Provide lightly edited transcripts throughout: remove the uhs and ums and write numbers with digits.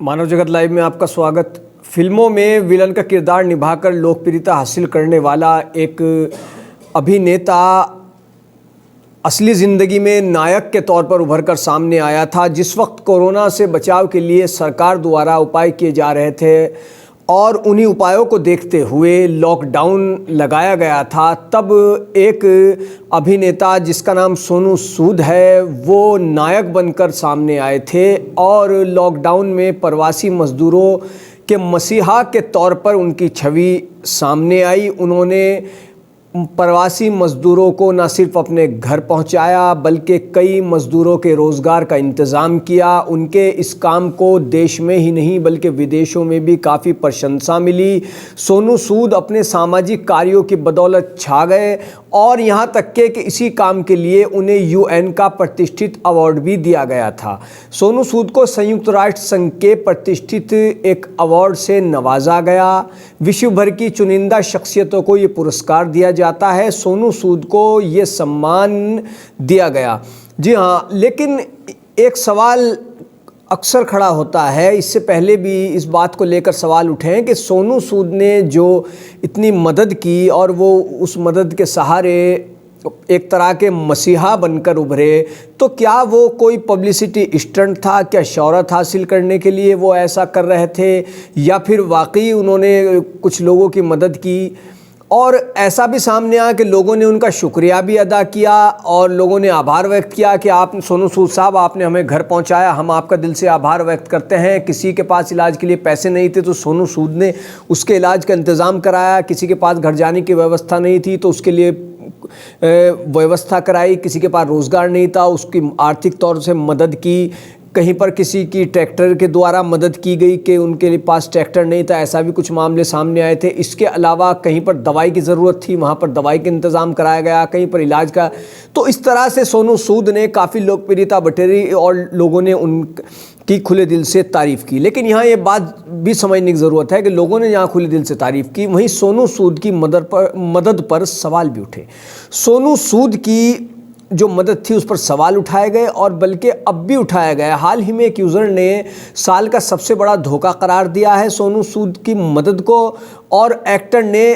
मानव जगत लाइव में आपका स्वागत। फिल्मों में विलन का किरदार निभाकर लोकप्रियता हासिल करने वाला एक अभिनेता असली ज़िंदगी में नायक के तौर पर उभर कर सामने आया था। जिस वक्त कोरोना से बचाव के लिए सरकार द्वारा उपाय किए जा रहे थे और उन्हीं उपायों को देखते हुए लॉकडाउन लगाया गया था, तब एक अभिनेता जिसका नाम सोनू सूद है वो नायक बनकर सामने आए थे और लॉकडाउन में प्रवासी मज़दूरों के मसीहा के तौर पर उनकी छवि सामने आई। उन्होंने प्रवासी मज़दूरों को न सिर्फ अपने घर पहुंचाया बल्कि कई मज़दूरों के रोज़गार का इंतज़ाम किया। उनके इस काम को देश में ही नहीं बल्कि विदेशों में भी काफ़ी प्रशंसा मिली। सोनू सूद अपने सामाजिक कार्यों की बदौलत छा गए और यहाँ तक कि इसी काम के लिए उन्हें यूएन का प्रतिष्ठित अवार्ड भी दिया गया था। सोनू सूद को संयुक्त राष्ट्र संघ के प्रतिष्ठित एक अवार्ड से नवाजा गया। विश्व भर की चुनिंदा शख्सियतों को ये पुरस्कार दिया जाता है। सोनू सूद को ये सम्मान दिया गया। जी हाँ, लेकिन एक सवाल अक्सर खड़ा होता है, इससे पहले भी इस बात को लेकर सवाल उठे हैं कि सोनू सूद ने जो इतनी मदद की और वो उस मदद के सहारे एक तरह के मसीहा बनकर उभरे, तो क्या वो कोई पब्लिसिटी स्टंट था? क्या शोहरत हासिल करने के लिए वो ऐसा कर रहे थे या फिर वाकई उन्होंने कुछ लोगों की मदद की? और ऐसा भी सामने आया कि लोगों ने उनका शुक्रिया भी अदा किया और लोगों ने आभार व्यक्त किया कि आप सोनू सूद साहब, आपने हमें घर पहुंचाया, हम आपका दिल से आभार व्यक्त करते हैं। किसी के पास इलाज के लिए पैसे नहीं थे तो सोनू सूद ने उसके इलाज का इंतज़ाम कराया। किसी के पास घर जाने की व्यवस्था नहीं थी तो उसके लिए व्यवस्था कराई। किसी के पास रोज़गार नहीं था, उसकी आर्थिक तौर से मदद की। कहीं पर किसी की ट्रैक्टर के द्वारा मदद की गई कि उनके पास ट्रैक्टर नहीं था, ऐसा भी कुछ मामले सामने आए थे। इसके अलावा कहीं पर दवाई की ज़रूरत थी, वहाँ पर दवाई का इंतज़ाम कराया गया, कहीं पर इलाज का। तो इस तरह से सोनू सूद ने काफ़ी लोकप्रियता बटोरी और लोगों ने उनकी खुले दिल से तारीफ़ की। लेकिन यहाँ ये बात भी समझने की ज़रूरत है कि लोगों ने यहाँ खुले दिल से तारीफ़ की, वहीं सोनू सूद की मदद पर सवाल भी उठे। सोनू सूद की जो मदद थी उस पर सवाल उठाए गए और बल्कि अब भी उठाया गया। हाल ही में एक यूज़र ने साल का सबसे बड़ा धोखा करार दिया है सोनू सूद की मदद को, और एक्टर ने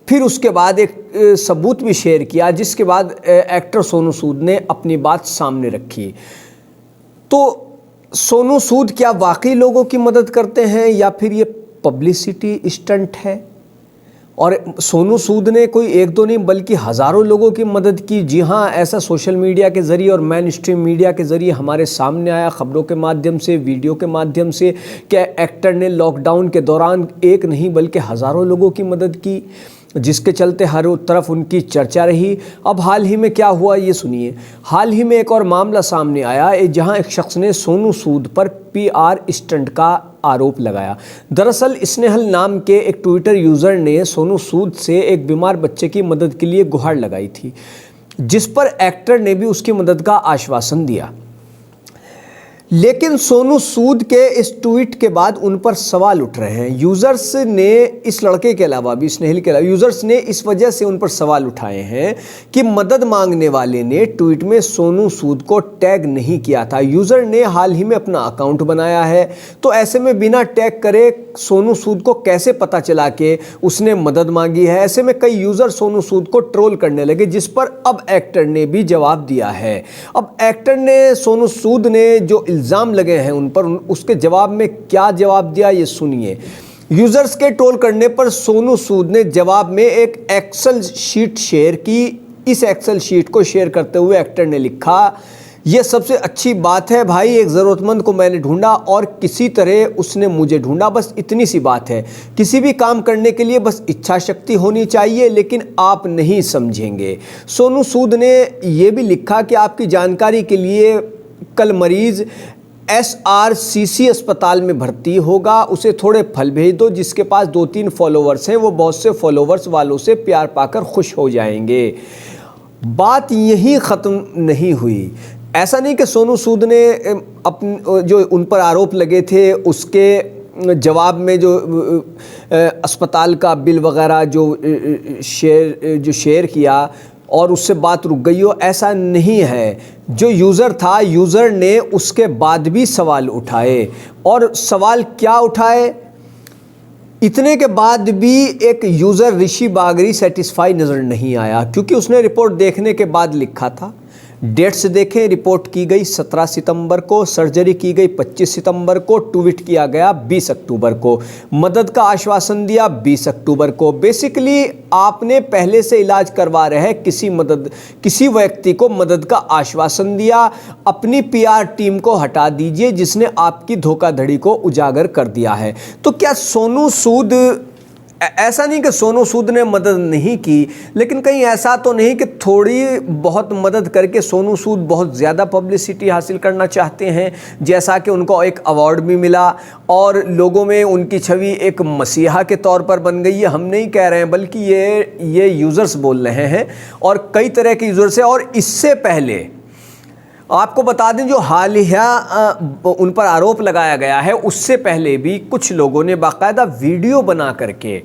फिर उसके बाद एक सबूत भी शेयर किया, जिसके बाद एक्टर सोनू सूद ने अपनी बात सामने रखी। तो सोनू सूद क्या वाकई लोगों की मदद करते हैं या फिर ये पब्लिसिटी स्टंट है? और सोनू सूद ने कोई एक दो नहीं बल्कि हज़ारों लोगों की मदद की। जी हाँ, ऐसा सोशल मीडिया के ज़रिए और मेन स्ट्रीम मीडिया के ज़रिए हमारे सामने आया, ख़बरों के माध्यम से, वीडियो के माध्यम से, कि एक्टर ने लॉकडाउन के दौरान एक नहीं बल्कि हज़ारों लोगों की मदद की, जिसके चलते हर तरफ उनकी चर्चा रही। अब हाल ही में क्या हुआ ये सुनिए। हाल ही में एक और मामला सामने आया जहां एक शख्स ने सोनू सूद पर पीआर स्टंट का आरोप लगाया। दरअसल स्नेहल नाम के एक ट्विटर यूज़र ने सोनू सूद से एक बीमार बच्चे की मदद के लिए गुहार लगाई थी, जिस पर एक्टर ने भी उसकी मदद का आश्वासन दिया। लेकिन सोनू सूद के इस ट्वीट के बाद उन पर सवाल उठ रहे हैं। यूज़र्स ने, इस लड़के के अलावा भी, स्नेहिल के अलावा, यूज़र्स ने इस वजह से उन पर सवाल उठाए हैं कि मदद मांगने वाले ने ट्वीट में सोनू सूद को टैग नहीं किया था। यूज़र ने हाल ही में अपना अकाउंट बनाया है, तो ऐसे में बिना टैग करे सोनू सूद को कैसे पता चला कि उसने मदद मांगी है? ऐसे में कई यूज़र सोनू सूद को ट्रोल करने लगे, जिस पर अब एक्टर ने भी जवाब दिया है। अब एक्टर ने, सोनू सूद ने जो इल्ज़ाम लगे हैं उन पर, उसके जवाब में क्या जवाब दिया ये सुनिए। यूजर्स के ट्रोल करने पर सोनू सूद ने जवाब में एक एक्सेल शीट शेयर की। इस एक्सेल शीट को शेयर करते हुए एक्टर ने लिखा, ये सबसे अच्छी बात है भाई, एक ज़रूरतमंद को मैंने ढूंढा और किसी तरह उसने मुझे ढूंढा, बस इतनी सी बात है। किसी भी काम करने के लिए बस इच्छा शक्ति होनी चाहिए, लेकिन आप नहीं समझेंगे। सोनू सूद ने यह भी लिखा कि आपकी जानकारी के लिए कल मरीज़ SRCC अस्पताल में भर्ती होगा, उसे थोड़े फल भेज दो, जिसके पास 2-3 फॉलोवर्स हैं, वो बहुत से फॉलोवर्स वालों से प्यार पाकर खुश हो जाएंगे। बात यहीं ख़त्म नहीं हुई। ऐसा नहीं कि सोनू सूद ने जो उन पर आरोप लगे थे उसके जवाब में जो अस्पताल का बिल वगैरह जो शेयर किया और उससे बात रुक गई हो, ऐसा नहीं है। जो यूज़र था, यूज़र ने उसके बाद भी सवाल उठाए, और सवाल क्या उठाए, इतने के बाद भी एक यूज़र ऋषि बागरी सेटिस्फाई नज़र नहीं आया, क्योंकि उसने रिपोर्ट देखने के बाद लिखा था। डेट्स देखें, रिपोर्ट की गई 17 सितंबर को, सर्जरी की गई 25 सितंबर को, ट्वीट किया गया 20 अक्टूबर को, मदद का आश्वासन दिया 20 अक्टूबर को। बेसिकली आपने पहले से इलाज करवा रहे हैं, किसी व्यक्ति को मदद का आश्वासन दिया, अपनी पीआर टीम को हटा दीजिए जिसने आपकी धोखाधड़ी को उजागर कर दिया है। तो क्या सोनू सूद, ऐसा नहीं कि सोनू सूद ने मदद नहीं की, लेकिन कहीं ऐसा तो नहीं कि थोड़ी बहुत मदद करके सोनू सूद बहुत ज़्यादा पब्लिसिटी हासिल करना चाहते हैं, जैसा कि उनको एक अवार्ड भी मिला और लोगों में उनकी छवि एक मसीहा के तौर पर बन गई है। हम नहीं कह रहे हैं, बल्कि ये यूज़र्स बोल रहे हैं, और कई तरह के यूज़र्स हैं। और इससे पहले आपको बता दें, जो हालिया उन पर आरोप लगाया गया है, उससे पहले भी कुछ लोगों ने बाकायदा वीडियो बना करके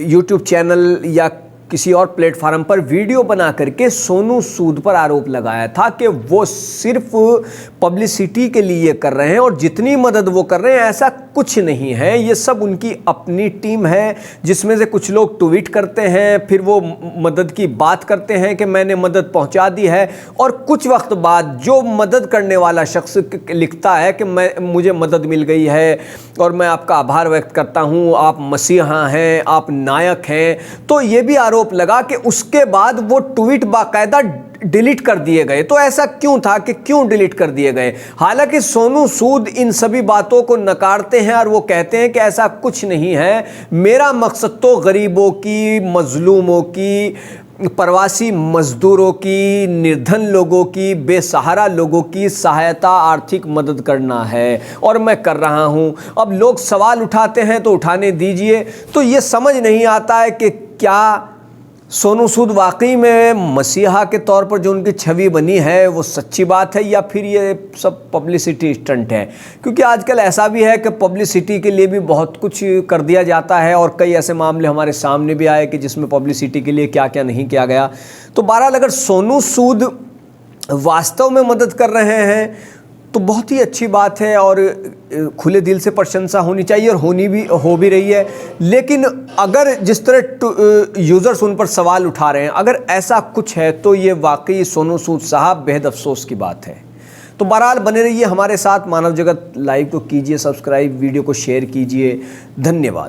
यूट्यूब चैनल या किसी और प्लेटफार्म पर वीडियो बना करके सोनू सूद पर आरोप लगाया था कि वो सिर्फ पब्लिसिटी के लिए कर रहे हैं, और जितनी मदद वो कर रहे हैं ऐसा कुछ नहीं है। ये सब उनकी अपनी टीम है, जिसमें से कुछ लोग ट्वीट करते हैं, फिर वो मदद की बात करते हैं कि मैंने मदद पहुंचा दी है, और कुछ वक्त बाद जो मदद करने वाला शख्स लिखता है कि मुझे मदद मिल गई है और मैं आपका आभार व्यक्त करता हूँ, आप मसीहा हैं, आप नायक हैं। तो ये भी आरोप लगा कि उसके बाद वो ट्वीट बाकायदा डिलीट कर दिए गए। तो ऐसा क्यों था कि क्यों डिलीट कर दिए गए? हालांकि सोनू सूद इन सभी बातों को नकारते हैं और वो कहते हैं कि ऐसा कुछ नहीं है, मेरा मकसद तो गरीबों की, मजलूमों की, प्रवासी मजदूरों की, निर्धन लोगों की, बेसहारा लोगों की सहायता, आर्थिक मदद करना है, और मैं कर रहा हूं। अब लोग सवाल उठाते हैं तो उठाने दीजिए। तो ये समझ नहीं आता है कि क्या सोनू सूद वाकई में मसीहा के तौर पर जो उनकी छवि बनी है वो सच्ची बात है, या फिर ये सब पब्लिसिटी स्टंट है। क्योंकि आजकल ऐसा भी है कि पब्लिसिटी के लिए भी बहुत कुछ कर दिया जाता है, और कई ऐसे मामले हमारे सामने भी आए कि जिसमें पब्लिसिटी के लिए क्या क्या नहीं किया गया। तो बहरहाल अगर सोनू सूद वास्तव में मदद कर रहे हैं तो बहुत ही अच्छी बात है, और खुले दिल से प्रशंसा होनी चाहिए, और हो भी रही है। लेकिन अगर जिस तरह यूज़र्स उन पर सवाल उठा रहे हैं, अगर ऐसा कुछ है तो ये वाकई सोनू सूद साहब बेहद अफसोस की बात है। तो बहरहाल बने रहिए हमारे साथ। मानव जगत लाइव को कीजिए सब्सक्राइब, वीडियो को शेयर कीजिए। धन्यवाद।